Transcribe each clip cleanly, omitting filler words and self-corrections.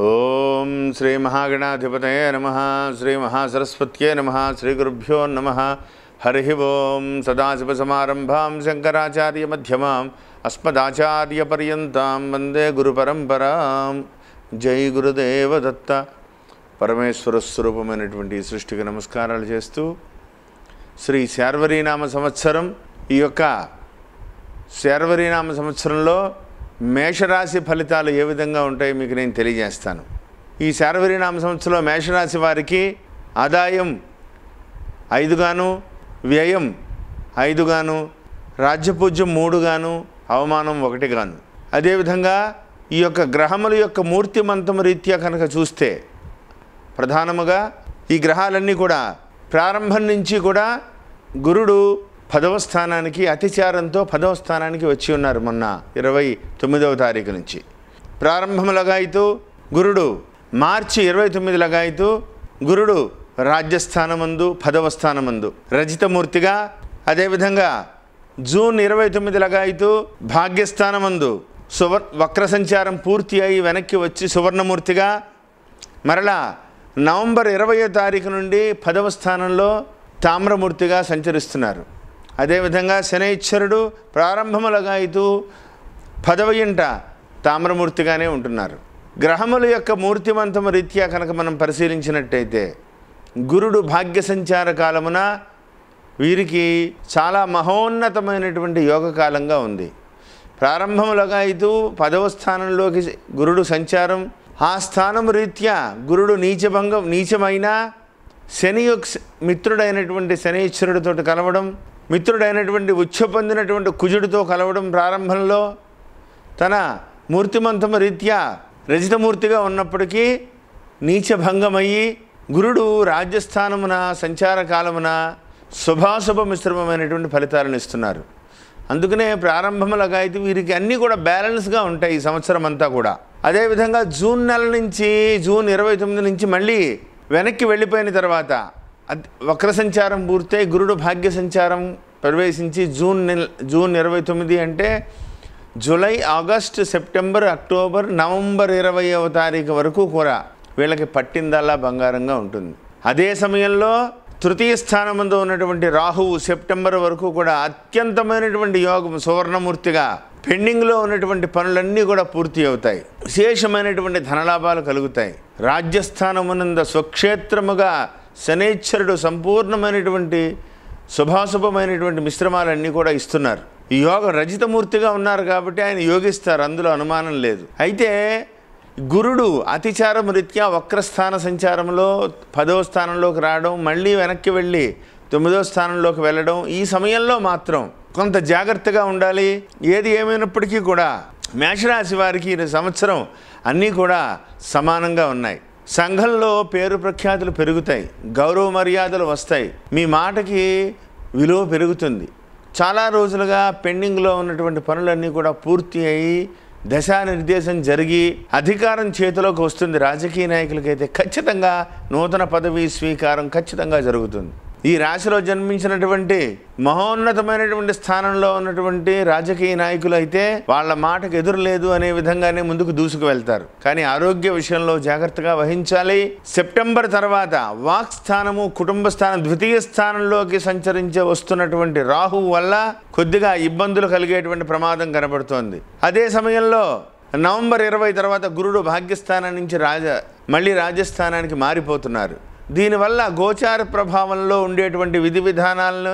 ఓం శ్రీ మహాగణాధిపతయే నమః. శ్రీ మహాసరస్వత్యే నమః. శ్రీ గురుభ్యో నమః. హరి ఓం. సదాశివసమారంభాం శంకరాచార్య మధ్యమాం అస్మదాచార్యపర్యంతాం వందే గురుపరంపరాం. జై గురుదేవ దత్త. పరమేశ్వర స్వరూపమైనటువంటి సృష్టికి నమస్కారాలు చేస్తూ శ్రీ శార్వరీనామ సంవత్సరం, ఈ యొక్క శార్వరీనామ సంవత్సరంలో మేషరాశి ఫలితాలు ఏ విధంగా ఉంటాయో మీకు నేను తెలియజేస్తాను. ఈ శార్వరీనామ సంవత్సరంలో మేషరాశి వారికి ఆదాయం 5 గాను, వ్యయం 5 గాను, రాజ్యపూజ్యం 3 గాను, అవమానం 1 గాను. అదేవిధంగా ఈ యొక్క గ్రహముల యొక్క మూర్తిమంతము రీత్యా కనుక చూస్తే ప్రధానముగా ఈ గ్రహాలన్నీ కూడా ప్రారంభం నుంచి కూడా గురుడు 10వ స్థానానికి అతిచారంతో 10వ స్థానానికి వచ్చి ఉన్నారు. మొన్న 29వ తారీఖు నుంచి ప్రారంభం లగాయితూ గురుడు మార్చి 29 లగాయితూ గురుడు రాజ్యస్థానమందు 10వ స్థానమందు రజితమూర్తిగా, అదేవిధంగా జూన్ 29 లగాయితూ భాగ్యస్థానమందు వక్ర సంచారం పూర్తి అయి వెనక్కి వచ్చి సువర్ణమూర్తిగా, మరలా నవంబర్ 20వ తారీఖు నుండి 10వ స్థానంలో తామ్రమూర్తిగా సంచరిస్తున్నారు. అదేవిధంగా శనైశ్వరుడు ప్రారంభములగాయితూ 10వ ఇంట తామ్రమూర్తిగానే ఉంటున్నారు. గ్రహముల యొక్క మూర్తిమంతము రీత్యా కనుక మనం పరిశీలించినట్టయితే గురుడు భాగ్య సంచార కాలమున వీరికి చాలా మహోన్నతమైనటువంటి యోగకాలంగా ఉంది. ప్రారంభములగాయితూ 10వ స్థానంలోకి గురుడు సంచారం, ఆ స్థానం రీత్యా గురుడు నీచమైన శని మిత్రుడైనటువంటి శనీశ్వరుడితో కలవడం, మిత్రుడైనటువంటి ఉచ్చ పొందినటువంటి కుజుడితో కలవడం, ప్రారంభంలో తన మూర్తిమంతము రీత్యా రజితమూర్తిగా ఉన్నప్పటికీ నీచభంగమయ్యి గురుడు రాజ్యస్థానమున సంచార కాలమున శుభాశుభ మిశ్రమమైనటువంటి ఫలితాలను ఇస్తున్నారు. అందుకనే ప్రారంభములగాయితీ వీరికి అన్నీ కూడా బ్యాలెన్స్గా ఉంటాయి ఈ సంవత్సరం అంతా కూడా. అదేవిధంగా జూన్ నెల నుంచి జూన్ 29 నుంచి మళ్ళీ వెనక్కి వెళ్ళిపోయిన తర్వాత వక్ర సంచారం పూర్తయి గురుడు భాగ్య సంచారం ప్రవేశించి జూన్ 29 అంటే July, August, September, October, November 20వ తారీఖు వరకు కూడా వీళ్ళకి పట్టిందల్లా బంగారంగా ఉంటుంది. అదే సమయంలో తృతీయ స్థానమందు ఉన్నటువంటి రాహువు సెప్టెంబర్ వరకు కూడా అత్యంతమైనటువంటి యోగం సువర్ణమూర్తిగా పెండింగ్లో ఉన్నటువంటి పనులన్నీ కూడా పూర్తి అవుతాయి. విశేషమైనటువంటి ధనలాభాలు కలుగుతాయి. రాజ్యస్థానమునంద స్వక్షేత్రముగా శనైశ్వరుడు సంపూర్ణమైనటువంటి శుభాశుభమైనటువంటి మిశ్రమాలన్నీ కూడా ఇస్తున్నారు. ఈ యోగం రజితమూర్తిగా ఉన్నారు కాబట్టి ఆయన యోగిస్తారు, అందులో అనుమానం లేదు. అయితే గురుడు అతిచారం రీత్యా వక్రస్థాన సంచారంలో 10వ స్థానంలోకి రావడం, మళ్ళీ వెనక్కి వెళ్ళి 9వ స్థానంలోకి వెళ్ళడం, ఈ సమయంలో మాత్రం కొంత జాగ్రత్తగా ఉండాలి. ఏది ఏమైనప్పటికీ కూడా మేషరాశి వారికి ఈ సంవత్సరం అన్నీ కూడా సమానంగా ఉన్నాయి. సంఘంలో పేరు ప్రఖ్యాతులు పెరుగుతాయి, గౌరవ మర్యాదలు వస్తాయి, మీ మాటకి విలువ పెరుగుతుంది. చాలా రోజులుగా పెండింగ్లో ఉన్నటువంటి పనులన్నీ కూడా పూర్తి అయ్యి దశానిర్దేశం జరిగి అధికారం చేతిలోకి వస్తుంది. రాజకీయ నాయకులకైతే ఖచ్చితంగా నూతన పదవీ స్వీకారం ఖచ్చితంగా జరుగుతుంది. ఈ రాశిలో జన్మించినటువంటి మహోన్నతమైనటువంటి స్థానంలో ఉన్నటువంటి రాజకీయ నాయకులు అయితే వాళ్ళ మాటకు ఎదురు లేదు అనే విధంగానే ముందుకు దూసుకు వెళ్తారు. కానీ ఆరోగ్య విషయంలో జాగ్రత్తగా వహించాలి. సెప్టెంబర్ తర్వాత వాక్ స్థానము, కుటుంబ స్థానం, ద్వితీయ స్థానంలోకి సంచరించే వస్తున్నటువంటి రాహువు వల్ల కొద్దిగా ఇబ్బందులు కలిగేటువంటి ప్రమాదం కనబడుతోంది. అదే సమయంలో నవంబర్ 20 తర్వాత గురుడు భాగ్యస్థానం నుంచి మళ్ళీ రాజస్థానానికి మారిపోతున్నారు. దీనివల్ల గోచార ప్రభావంలో ఉండేటువంటి విధి విధానాలను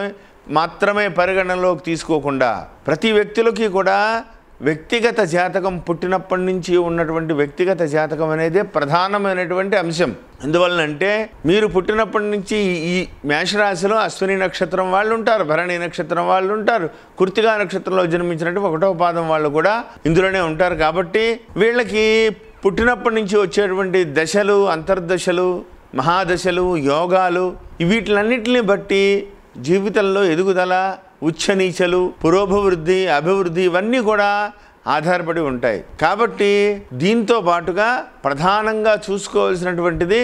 మాత్రమే పరిగణనలోకి తీసుకోకుండా ప్రతి వ్యక్తులకి కూడా వ్యక్తిగత జాతకం, పుట్టినప్పటి నుంచి ఉన్నటువంటి వ్యక్తిగత జాతకం అనేది ప్రధానమైనటువంటి అంశం. ఎందువలనంటే మీరు పుట్టినప్పటి నుంచి ఈ మేషరాశిలో అశ్విని నక్షత్రం వాళ్ళు ఉంటారు, భరణి నక్షత్రం వాళ్ళు ఉంటారు, కృత్తికా నక్షత్రంలో జన్మించినట్టు 1వ పాదం వాళ్ళు కూడా ఇందులోనే ఉంటారు. కాబట్టి వీళ్ళకి పుట్టినప్పటి నుంచి వచ్చేటువంటి దశలు, అంతర్దశలు, మహాదశలు, యోగాలు, వీటిలన్నింటినీ బట్టి జీవితంలో ఎదుగుదల, ఉచ్చనీచలు, పురోభివృద్ధి, అభివృద్ధి ఇవన్నీ కూడా ఆధారపడి ఉంటాయి. కాబట్టి దీంతో పాటుగా ప్రధానంగా చూసుకోవాల్సినటువంటిది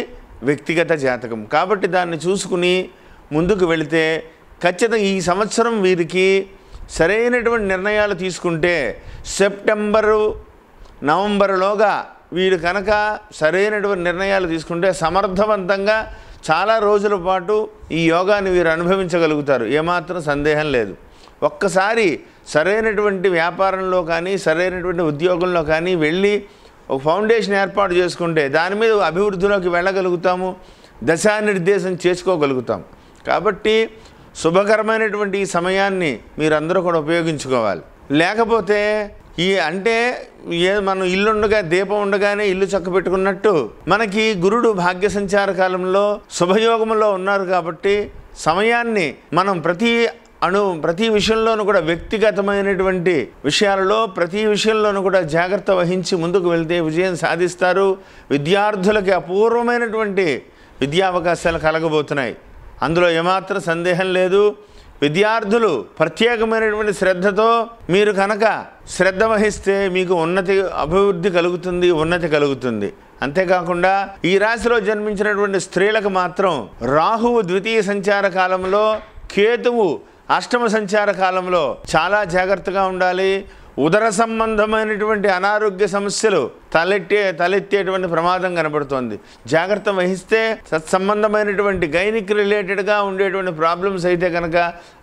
వ్యక్తిగత జాతకం. కాబట్టి దాన్ని చూసుకుని ముందుకు వెళితే ఖచ్చితంగా ఈ సంవత్సరం వీరికి సరైనటువంటి నిర్ణయాలు తీసుకుంటే సెప్టెంబరు, నవంబరులోగా వీరు కనుక సరైనటువంటి నిర్ణయాలు తీసుకుంటే సమర్థవంతంగా చాలా రోజుల పాటు ఈ యోగాన్ని వీరు అనుభవించగలుగుతారు, ఏమాత్రం సందేహం లేదు. ఒక్కసారి సరైనటువంటి వ్యాపారంలో కానీ సరైనటువంటి ఉద్యోగంలో కానీ వెళ్ళి ఒక ఫౌండేషన్ ఏర్పాటు చేసుకుంటే దాని మీద అభివృద్ధిలోకి వెళ్ళగలుగుతాము, దశానిర్దేశం చేసుకోగలుగుతాం. కాబట్టి శుభకరమైనటువంటి ఈ సమయాన్ని మీరందరూ కూడా ఉపయోగించుకోవాలి. లేకపోతే అంటే మనం ఇల్లుండగా దీపం ఉండగానే ఇల్లు చక్కబెట్టుకున్నట్టు మనకి గురుడు భాగ్య సంచార కాలంలో శుభయోగంలో ఉన్నారు. కాబట్టి సమయాన్ని మనం ప్రతి విషయంలోనూ కూడా వ్యక్తిగతమైనటువంటి విషయాలలో ప్రతి విషయంలోనూ కూడా జాగ్రత్త వహించి ముందుకు వెళ్తే విజయం సాధిస్తారు. విద్యార్థులకి అపూర్వమైనటువంటి విద్యావకాశాలు కలగబోతున్నాయి, అందులో ఏమాత్రం సందేహం లేదు. విద్యార్థులు ప్రత్యేకమైనటువంటి శ్రద్ధతో మీరు కనుక శ్రద్ధ వహిస్తే మీకు అభివృద్ధి కలుగుతుంది, ఉన్నతి కలుగుతుంది. అంతేకాకుండా ఈ రాశిలో జన్మించినటువంటి స్త్రీలకు మాత్రం రాహువు ద్వితీయ సంచార కాలంలో, కేతువు అష్టమ సంచార కాలంలో చాలా జాగ్రత్తగా ఉండాలి. ఉదర సంబంధమైనటువంటి అనారోగ్య సమస్యలు తలెత్తేటువంటి ప్రమాదం కనబడుతోంది. జాగ్రత్త వహిస్తే సత్సంబంధమైనటువంటి గైనిక్ రిలేటెడ్గా ఉండేటువంటి ప్రాబ్లమ్స్ అయితే కనుక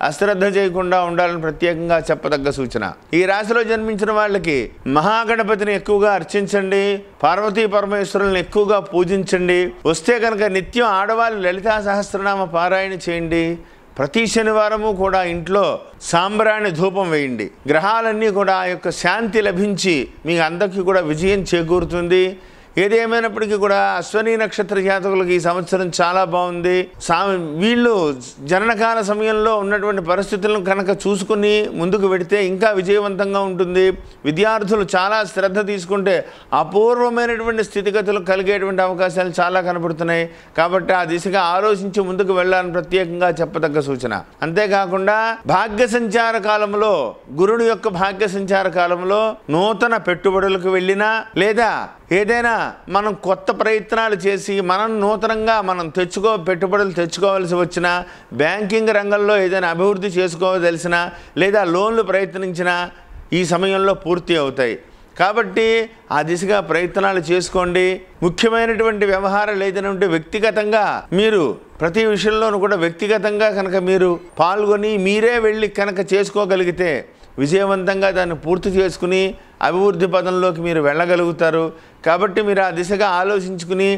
అశ్రద్ధ చేయకుండా ఉండాలని ప్రత్యేకంగా చెప్పదగ్గ సూచన. ఈ రాశిలో జన్మించిన వాళ్ళకి మహాగణపతిని ఎక్కువగా అర్చించండి, పార్వతీ పరమేశ్వరులను ఎక్కువగా పూజించండి. వస్తే కనుక నిత్యం ఆడవాళ్ళు లలితా సహస్రనామ పారాయణ చేయండి. ప్రతి శనివారము కూడా ఇంట్లో సాంబ్రాణి ధూపం వేయండి. గ్రహాలన్నీ కూడా ఆ యొక్క శాంతి లభించి మీకు అందరికీ కూడా విజయం చేకూరుతుంది. ఏదేమైనప్పటికీ కూడా అశ్వనీ నక్షత్ర జాతకులకు ఈ సంవత్సరం చాలా బాగుంది. వీళ్ళు జననకాల సమయంలో ఉన్నటువంటి పరిస్థితులను కనుక చూసుకుని ముందుకు వెడితే ఇంకా విజయవంతంగా ఉంటుంది. విద్యార్థులు చాలా శ్రద్ధ తీసుకుంటే అపూర్వమైనటువంటి స్థితిగతులు కలిగేటువంటి అవకాశాలు చాలా కనబడుతున్నాయి. కాబట్టి ఆ దిశగా ఆలోచించి ముందుకు వెళ్ళాలని ప్రత్యేకంగా చెప్పదగ్గ సూచన. అంతేకాకుండా భాగ్య సంచార కాలంలో, గురుడు యొక్క భాగ్య సంచార కాలంలో నూతన పెట్టుబడులకు వెళ్ళినా లేదా ఏదైనా మనం కొత్త ప్రయత్నాలు చేసి నూతనంగా పెట్టుబడులు తెచ్చుకోవాల్సి వచ్చినా, బ్యాంకింగ్ రంగంలో ఏదైనా అభివృద్ధి చేసుకోదలిసినా లేదా లోన్లు ప్రయత్నించినా ఈ సమయంలో పూర్తి అవుతాయి. కాబట్టి ఆ దిశగా ప్రయత్నాలు చేసుకోండి. ముఖ్యమైనటువంటి వ్యవహారాలు ఏదైనా ఉంటే వ్యక్తిగతంగా మీరు ప్రతి విషయంలోనూ కూడా వ్యక్తిగతంగా కనుక మీరు పాల్గొని మీరే వెళ్ళి కనుక చేసుకోగలిగితే విజయవంతంగా దాన్ని పూర్తి చేసుకుని అభివృద్ధి పదంలోకి మీరు వెళ్ళగలుగుతారు. కాబట్టి మీరు ఆ దిశగా ఆలోచించుకుని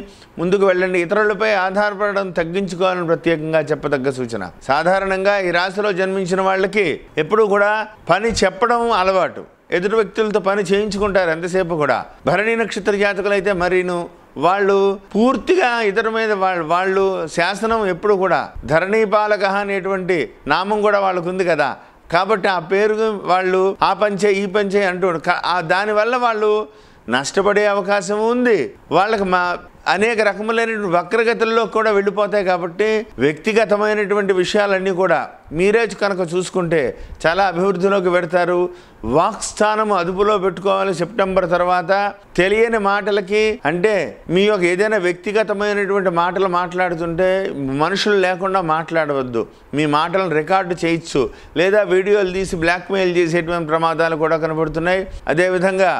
ముందుకు వెళ్ళండి. ఇతరులపై ఆధారపడడం తగ్గించుకోవాలని ప్రత్యేకంగా చెప్పదగ్గ సూచన. సాధారణంగా ఈ రాశిలో జన్మించిన వాళ్ళకి ఎప్పుడూ కూడా పని చెప్పడం అలవాటు, ఎదుటి వ్యక్తులతో పని చేయించుకుంటారు ఎంతసేపు కూడా. భరణి నక్షత్ర జాతకులు అయితే మరీను వాళ్ళు పూర్తిగా ఇతరుల మీద వాళ్ళు శాసనం ఎప్పుడు కూడా ధరణీపాలక అనేటువంటి నామం కూడా వాళ్ళకు ఉంది కదా. కాబట్టి ఆ పేరు వాళ్ళు ఆ పంచే ఈ పంచే అంటూ దానివల్ల వాళ్ళు నష్టపడే అవకాశం ఉంది. వాళ్ళకి అనేక రకములైనటువంటి వక్రగతుల్లో కూడా వెళ్ళిపోతాయి. కాబట్టి వ్యక్తిగతమైనటువంటి విషయాలన్నీ కూడా మీరే కనుక చూసుకుంటే చాలా అభివృద్ధిలోకి పెడతారు. వాక్స్థానము అదుపులో పెట్టుకోవాలి. సెప్టెంబర్ తర్వాత తెలియని మాటలకి అంటే మీ యొక్క ఏదైనా వ్యక్తిగతమైనటువంటి మాటలు మాట్లాడుతుంటే మనుషులు లేకుండా మాట్లాడవద్దు. మీ మాటలను రికార్డు చేయొచ్చు లేదా వీడియోలు తీసి బ్లాక్మెయిల్ చేసేటువంటి ప్రమాదాలు కూడా కనబడుతున్నాయి. అదేవిధంగా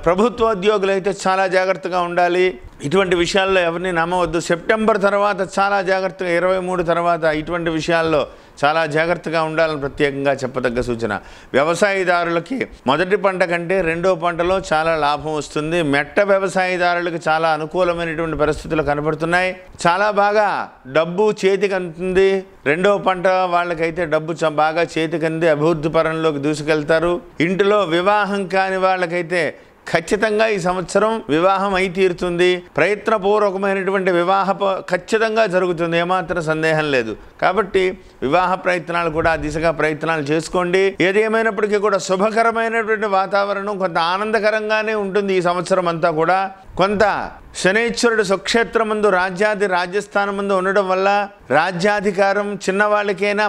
ప్రభుత్వోద్యోగులు అయితే చాలా జాగ్రత్తగా ఉండాలి. ఇటువంటి విషయాల్లో ఎవరిని నమ్మవద్దు. సెప్టెంబర్ తర్వాత చాలా జాగ్రత్తగా 23 తర్వాత ఇటువంటి విషయాల్లో చాలా జాగ్రత్తగా ఉండాలని ప్రత్యేకంగా చెప్పదగ్గ సూచన. వ్యవసాయదారులకి మొదటి పంట కంటే రెండో పంటలో చాలా లాభం వస్తుంది. మెట్ట వ్యవసాయదారులకు చాలా అనుకూలమైనటువంటి పరిస్థితులు కనబడుతున్నాయి. చాలా బాగా డబ్బు చేతికి అందుతుంది. రెండో పంట వాళ్ళకైతే డబ్బు బాగా చేతికి అంది అభివృద్ధి పరంలోకి దూసుకెళ్తారు. ఇంటిలో వివాహం కాని వాళ్ళకైతే ఖచ్చితంగా ఈ సంవత్సరం వివాహం అయి తీరుతుంది. ప్రయత్నపూర్వకమైనటువంటి ఖచ్చితంగా జరుగుతుంది, ఏమాత్రం సందేహం లేదు. కాబట్టి వివాహ ప్రయత్నాలు కూడా దిశగా ప్రయత్నాలు చేసుకోండి. ఏదేమైనప్పటికీ కూడా శుభకరమైనటువంటి వాతావరణం కొంత ఆనందకరంగానే ఉంటుంది ఈ సంవత్సరం అంతా కూడా. కొంత శనైశ్వరుడు స్వక్షేత్రమందు రాజ్యస్థానం ముందు ఉండడం వల్ల రాజ్యాధికారం చిన్నవాళ్ళకైనా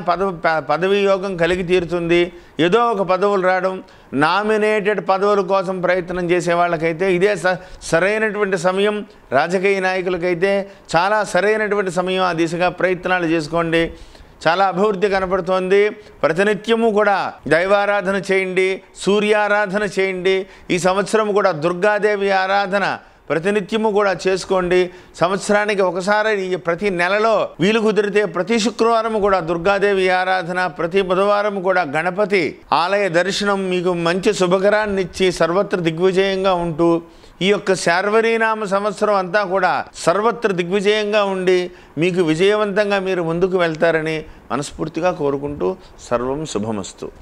పదవి యోగం కలిగి తీరుతుంది. ఏదో ఒక పదవులు రావడం, నామినేటెడ్ పదవుల కోసం ప్రయత్నం చేసే వాళ్ళకైతే ఇదే సరైనటువంటి సమయం. రాజకీయ నాయకులకైతే చాలా సరైనటువంటి సమయం. ఆ దిశగా ప్రయత్నాలు చేసుకోండి. చాలా అభివృద్ధి కనపడుతోంది. ప్రతినిత్యము కూడా దైవారాధన చేయండి, సూర్యారాధన చేయండి. ఈ సంవత్సరం కూడా దుర్గాదేవి ఆరాధన ప్రతినిత్యము కూడా చేసుకోండి. సంవత్సరానికి ఒకసారి ప్రతి నెలలో వీలు కుదిరితే ప్రతి శుక్రవారం కూడా దుర్గాదేవి ఆరాధన, ప్రతి బుధవారం కూడా గణపతి ఆలయ దర్శనం మీకు మంచి శుభకరాన్ని ఇచ్చి సర్వత్ర దిగ్విజయంగా ఉంటూ ఈ యొక్క శార్వరీనామ సంవత్సరం అంతా కూడా సర్వత్ర దిగ్విజయంగా ఉండి మీకు విజయవంతంగా మీరు ముందుకు వెళ్తారని మనస్ఫూర్తిగా కోరుకుంటూ సర్వం శుభమస్తు.